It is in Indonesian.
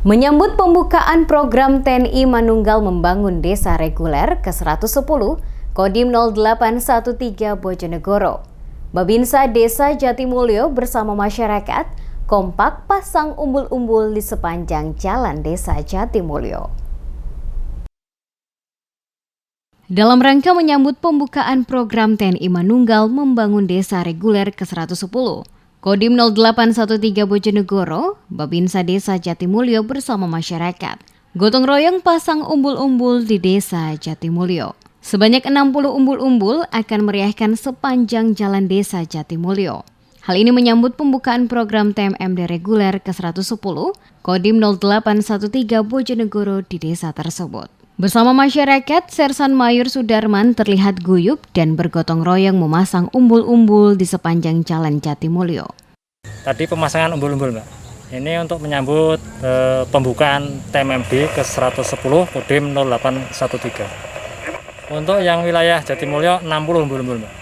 Menyambut pembukaan program TNI Manunggal Membangun Desa Reguler ke-110, Kodim 0813 Bojonegoro. Babinsa Desa Jatimulyo bersama masyarakat kompak pasang umbul-umbul di sepanjang jalan Desa Jatimulyo. Dalam rangka menyambut pembukaan program TNI Manunggal Membangun Desa Reguler ke-110, Kodim 0813 Bojonegoro, Babinsa Desa Jatimulyo bersama masyarakat gotong royong pasang umbul-umbul di Desa Jatimulyo. Sebanyak 60 umbul-umbul akan meriahkan sepanjang jalan Desa Jatimulyo. Hal ini menyambut pembukaan program TMMD reguler ke-110 Kodim 0813 Bojonegoro di desa tersebut. Bersama masyarakat, Sersan Mayor Sudarman terlihat guyup dan bergotong royong memasang umbul-umbul di sepanjang jalan Jatimulyo. Tadi pemasangan umbul-umbul, Mbak. Ini untuk menyambut pembukaan TMMD ke-110 Kodim 0813. Untuk yang wilayah Jatimulyo 60 umbul-umbul, Mbak.